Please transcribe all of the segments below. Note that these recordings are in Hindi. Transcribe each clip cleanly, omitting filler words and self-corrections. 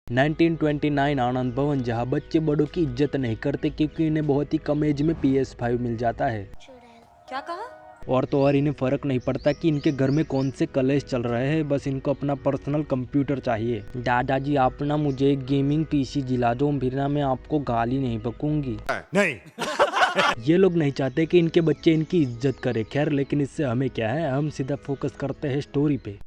1929 आनंद भवन, जहां बच्चे बड़ों की इज्जत नहीं करते क्योंकि इन्हें बहुत ही कम एज में PS5 मिल जाता है। क्या कहा? और तो और इन्हें फर्क नहीं पड़ता कि इनके घर में कौन से कलेश चल रहे हैं, बस इनको अपना पर्सनल कंप्यूटर चाहिए। दादाजी आप ना मुझे एक गेमिंग PC दिला दो, फिर ना मैं आपको गाली नहीं बकूंगी। नहीं। ये लोग नहीं चाहते कि इनके बच्चे इनकी इज्जत करें। खैर, लेकिन इससे हमें क्या है, हम सीधा फोकस करते हैं स्टोरी पे।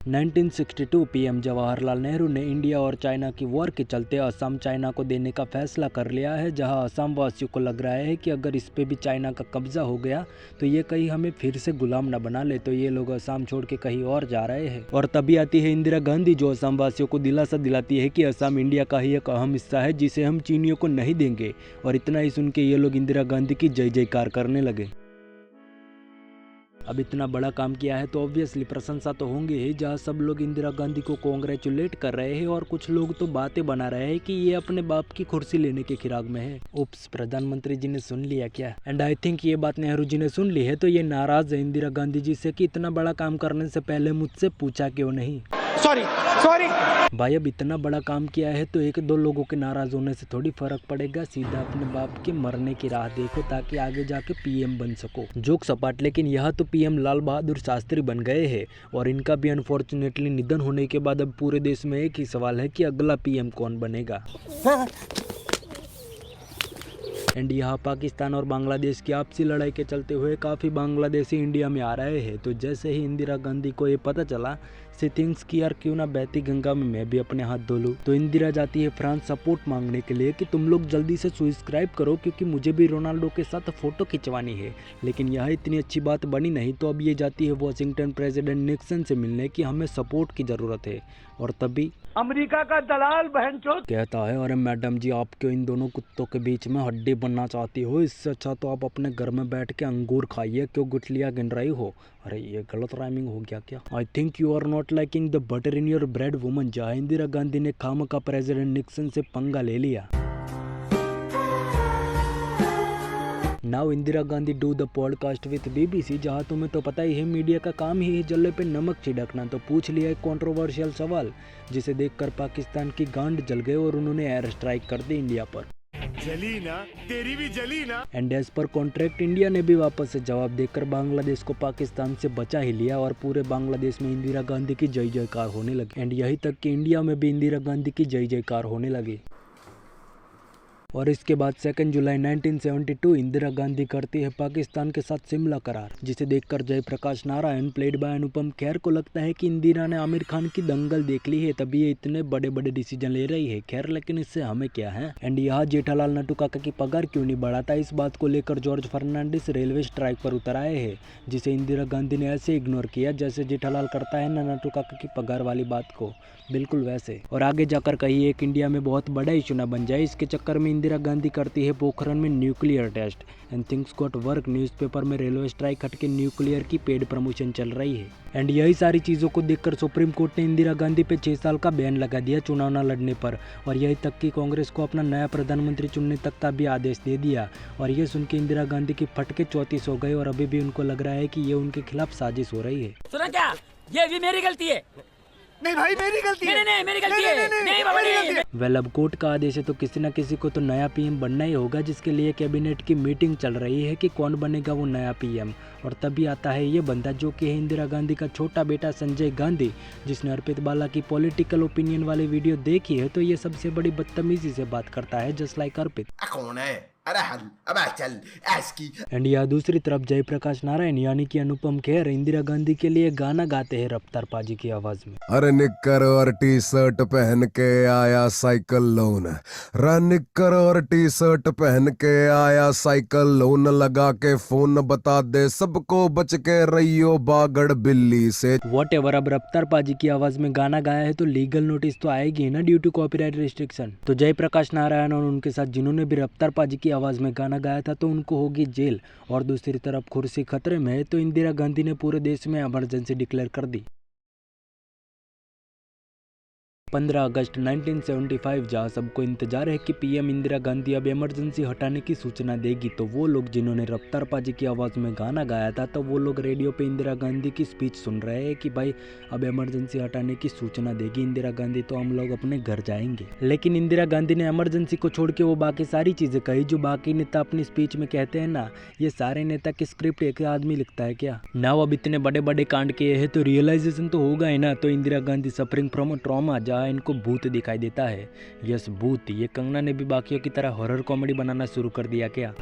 1962 PM जवाहरलाल नेहरू ने इंडिया और चाइना की वॉर के चलते असम चाइना को देने का फैसला कर लिया है, जहां असम वासियों को लग रहा है कि अगर इस पे भी चाइना का कब्जा हो गया तो ये कहीं हमें फिर से गुलाम न बना ले, तो ये लोग असम छोड़ के कहीं और जा रहे हैं। और तभी आती है इंदिरा गांधी, जो असम वासियों को दिलासा दिलाती है कि असम इंडिया का ही एक अहम हिस्सा है जिसे हम चीनियों को नहीं देंगे। और इतना ही सुन के ये लोग इंदिरा गांधी की जय जयकार करने लगे। अब इतना बड़ा काम किया है तो ऑब्वियसली प्रशंसा तो होंगे ही, जहाँ सब लोग इंदिरा गांधी को कॉन्ग्रेचुलेट कर रहे हैं और कुछ लोग तो बातें बना रहे हैं कि ये अपने बाप की कुर्सी लेने के फिराक में है। उप्स, प्रधानमंत्री जी ने सुन लिया क्या? एंड आई थिंक ये बात नेहरू जी ने सुन ली है, तो ये नाराज है इंदिरा गांधी जी से कि इतना बड़ा काम करने से पहले मुझसे पूछा क्यों नहीं। सॉरी भाई, अब इतना बड़ा काम किया है तो एक दो लोगों के नाराज होने से थोड़ी फर्क पड़ेगा। सीधा अपने बाप के मरने की राह देखो ताकि आगे जाके PM बन सको। जोक सपाट, लेकिन यहाँ तो PM लाल बहादुर शास्त्री बन गए हैं और इनका भी अनफॉर्चुनेटली निधन होने के बाद अब पूरे देश में एक ही सवाल है कि अगला PM कौन बनेगा। एंड यहाँ पाकिस्तान और बांग्लादेश की आपसी लड़ाई के चलते हुए काफ़ी बांग्लादेशी इंडिया में आ रहे हैं। तो जैसे ही इंदिरा गांधी को ये पता चला, सी थिंक्स कि यार क्यों ना बहती गंगा में मैं भी अपने हाथ धो लूँ, तो इंदिरा जाती है फ्रांस सपोर्ट मांगने के लिए कि तुम लोग जल्दी से सब्सक्राइब करो क्योंकि मुझे भी रोनाल्डो के साथ फ़ोटो खिंचवानी है। लेकिन यह इतनी अच्छी बात बनी नहीं, तो अब ये जाती है वॉशिंगटन प्रेसिडेंट निक्सन से मिलने की हमें सपोर्ट की ज़रूरत है। और तभी अमेरिका का दलाल बहनचोद कहता है, अरे मैडम जी, आप क्यों इन दोनों कुत्तों के बीच में हड्डी बनना चाहती हो? इससे अच्छा तो आप अपने घर में बैठ के अंगूर खाइए, क्यों गुठलियाँ गिन रही हो? अरे ये गलत राइमिंग हो गया क्या? I think you are not liking the butter in your bread woman. जहाँ इंदिरा गांधी ने खामखा प्रेसिडेंट निक्सन से पंगा ले लिया। Now Indira Gandhi do the podcast with BBC, जहाँ तुम्हें तो पता ही है मीडिया का काम ही है जल्ले पे नमक छिड़कना। तो पूछ लिया एक कंट्रोवर्शियल सवाल, जिसे देखकर पाकिस्तान की गांड जल गई और उन्होंने एयर स्ट्राइक कर दी इंडिया पर। जली ना, तेरी भी जली ना। And as per contract India ने भी वापस से जवाब देकर बांग्लादेश को पाकिस्तान से बचा ही लिया और पूरे बांग्लादेश में इंदिरा गांधी की जय जयकार होने लगी। एंड यही तक कि इंडिया में भी इंदिरा गांधी की जय जयकार होने लगी। और इसके बाद 2 जुलाई 1972 इंदिरा गांधी करती है पाकिस्तान के साथ शिमला करार, जिसे देखकर जयप्रकाश नारायण प्लेड बाय अनुपम खेर को लगता है कि इंदिरा ने आमिर खान की दंगल देख ली है, तभी ये इतने बड़े बड़े डिसीजन ले रही है। खैर, लेकिन इससे हमें क्या है। एंड यहाँ जेठालाल नटू काका की पगार क्यों नहीं बढ़ाता, इस बात को लेकर जॉर्ज फर्नांडिस रेलवे स्ट्राइक पर उतर आए हैं, जिसे इंदिरा गांधी ने ऐसे इग्नोर किया जैसे जेठालाल करता है ना नटू काका की पगार वाली बात को, बिल्कुल वैसे। और आगे जाकर कहीं एक इंडिया में बहुत बड़ा इशू न बन जाए, इसके चक्कर में इंदिरा गांधी करती है पोखरण में nuclear test and things got work. Newspaper में रेलवे स्ट्राइक हटके न्यूक्लियर की पेड प्रमोशन चल रही है। एंड यही सारी चीज़ों को देखकर सुप्रीम कोर्ट ने इंदिरा गांधी पे 6 साल का बैन लगा दिया चुनाव न लड़ने पर, और यही तक कि कांग्रेस को अपना नया प्रधानमंत्री चुनने तक का भी आदेश दे दिया। और ये सुन के इंदिरा गांधी की फटके 34 हो गए और अभी भी उनको लग रहा है कि ये उनके खिलाफ साजिश हो रही है। सुना क्या? ये भी मेरी गलती है। नहीं भाई, मेरी गलती है। नहीं, मेरी गलती है। नहीं बाबा, नहीं। वेल, अब कोर्ट का आदेश है तो किसी न किसी को तो नया PM बनना ही होगा, जिसके लिए कैबिनेट की मीटिंग चल रही है कि कौन बनेगा वो नया PM। और तभी आता है ये बंदा, जो कि है इंदिरा गांधी का छोटा बेटा संजय गांधी, जिसने अर्पित बाला की पॉलिटिकल ओपिनियन वाली वीडियो देखी है। तो ये सबसे बड़ी बदतमीजी से बात करता है, जस्ट लाइक अर्पित। कौन है? अरे हल, अब चल ऐसी। एंड यहाँ दूसरी तरफ जयप्रकाश नारायण यानी कि अनुपम खेर इंदिरा गांधी के लिए गाना गाते हैं रफ्तार पाजी की आवाज में। अरे निक्कर और T-शर्ट पहन के आया साइकिल लोन, निक्कर और T-शर्ट पहन के आया साइकिल लोन, लगा के फोन बता दे सबको बच के रहियो बागड़ बिल्ली से। वॉट एवर, अब रफ्तार पाजी की आवाज में गाना गाया है तो लीगल नोटिस तो आएगी ना, ड्यू टू कॉपीराइट रिस्ट्रिक्शन। तो जयप्रकाश नारायण और उनके साथ जिन्होंने भी रफ्तार पाजी की आवाज में गाना गाया था तो उनको होगी जेल। और दूसरी तरफ कुर्सी खतरे में है तो इंदिरा गांधी ने पूरे देश में इमरजेंसी डिक्लेयर कर दी। 15 अगस्त 1975 जहां सबको इंतजार है कि पीएम इंदिरा गांधी अब इमरजेंसी हटाने की सूचना देगी, तो वो लोग जिन्होंने रफ्तार पाजी की आवाज़ में गाना गाया था, तो वो लोग रेडियो पे इंदिरा गांधी की स्पीच सुन रहे हैं कि भाई अब इमरजेंसी हटाने की सूचना देगी इंदिरा गांधी तो हम लोग अपने घर जाएंगे। लेकिन इंदिरा गांधी ने इमरजेंसी को छोड़ के वो बाकी सारी चीज़ें कही जो बाकी नेता अपनी स्पीच में कहते हैं ना। ये सारे नेता की स्क्रिप्ट एक आदमी लिखता है क्या ना? अब इतने बड़े बड़े कांड किए हैं तो रियलाइजेशन तो होगा ही ना। तो Indira Gandhi suffering from trauma, जहाँ इनको भूत दिखाई देता है। यस भूत। ये कंगना ने भी बाकियों की तरह हॉरर कॉमेडी बनाना शुरू कर दिया क्या?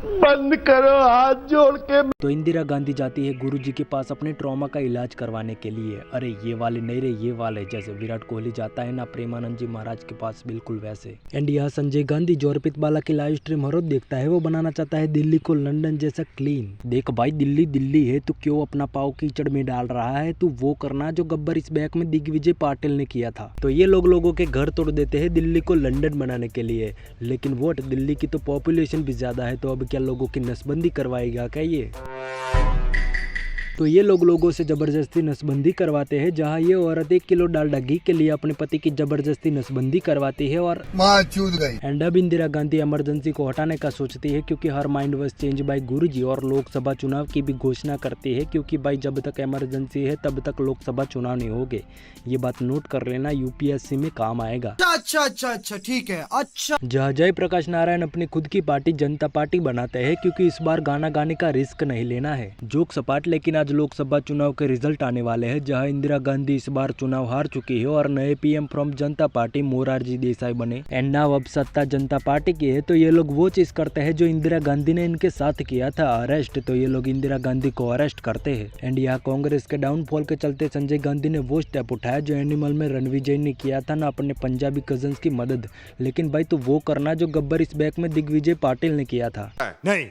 बंद करो हाथ जोड़ के। तो इंदिरा गांधी जाती है गुरुजी के पास अपने ट्रॉमा का इलाज करवाने के लिए। अरे ये वाले नहीं रे, ये वाले जैसे विराट कोहली जाता है ना प्रेमानंद जी महाराज के पास, बिल्कुल वैसे। एंड यहाँ संजय गांधी जो अर्पित बाला की लाइव स्ट्रीम हर रोज देखता है, वो बनाना चाहता है दिल्ली को लंदन जैसा क्लीन। देख भाई दिल्ली दिल्ली है, तू क्यों अपना पाव कीचड़ में डाल रहा है? तू वो करना जो गब्बर इस बैक में दिग्विजय पाटिल ने किया था। तो ये लोगों के घर तोड़ देते हैं दिल्ली को लंदन बनाने के लिए। लेकिन वोट दिल्ली की तो पॉपुलेशन भी ज्यादा है, तो अब क्या लोगों की नसबंदी करवाएगा क्या ये? तो ये लोगों से जबरदस्ती नसबंदी करवाते हैं, जहां ये औरत 1 किलो डालडा घी के लिए अपने पति की जबरदस्ती नसबंदी करवाती है और माँ चूत गई। एंड अब इंदिरा गांधी इमरजेंसी को हटाने का सोचती है, क्योंकि her mind was change by Guruji, और लोकसभा चुनाव की भी घोषणा करती है, क्योंकि भाई जब तक इमरजेंसी है तब तक लोकसभा चुनाव नहीं होंगे। ये बात नोट कर लेना, यूपीएससी में काम आएगा। अच्छा ठीक है। अच्छा जहाँ जयप्रकाश नारायण अपनी खुद की पार्टी जनता पार्टी बनाते हैं, क्योंकि इस बार गाना गाने का रिस्क नहीं लेना है। जोक सपाट, लेकिन आज लोकसभा चुनाव के रिजल्ट आने वाले हैं, जहां इंदिरा गांधी इस बार चुनाव हार चुकी है और नए PM from Janata party Morarji Desai बने। एंड नाउ अब सत्ता जनता पार्टी की है, तो ये लोग वो चीज करते हैं जो इंदिरा गांधी ने इनके साथ किया था, अरेस्ट। तो ये लोग इंदिरा गांधी को अरेस्ट करते हैं। एंड यहाँ कांग्रेस के डाउनफॉल के चलते संजय गांधी ने वो स्टेप उठाया जो एनिमल में रणविजय ने किया था ना, अपने पंजाबी कजन्स की मदद। लेकिन भाई तू वो करना जो गब्बर इस बैक में दिग्विजय पाटिल ने किया था। नहीं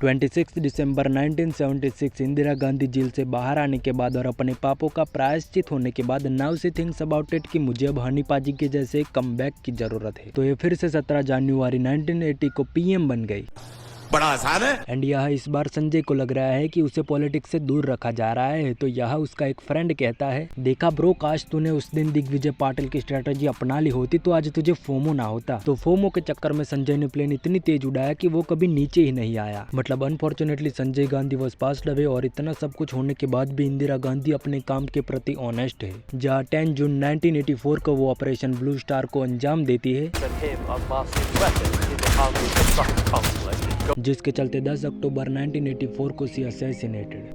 26 दिसंबर 1976 इंदिरा गांधी जेल से बाहर आने के बाद और अपने पापों का प्रायश्चित होने के बाद now she thinks about it कि मुझे अब हनी पाजी के जैसे कमबैक की जरूरत है। तो ये फिर से 17 जनवरी 1980 को पीएम बन गई। बड़ा आसान है। एंड यह इस बार संजय को लग रहा है कि उसे पॉलिटिक्स से दूर रखा जा रहा है। तो यह उसका एक फ्रेंड कहता है, देखा ब्रो, काश तूने उस दिन दिग्विजय पाटिल की स्ट्रेटजी अपना ली होती तो आज तुझे फोमो ना होता। तो फोमो के चक्कर में संजय ने प्लेन इतनी तेज उड़ाया कि वो कभी नीचे ही नहीं आया। मतलब unfortunately Sanjay Gandhi was passed away, और इतना सब कुछ होने के बाद भी इंदिरा गांधी अपने काम के प्रति ऑनेस्ट है। जहाँ 10 जून 1984 को वो ऑपरेशन ब्लू स्टार को अंजाम देती है, जिसके चलते 10 अक्टूबर 1984 को शी असैसिनेटेड।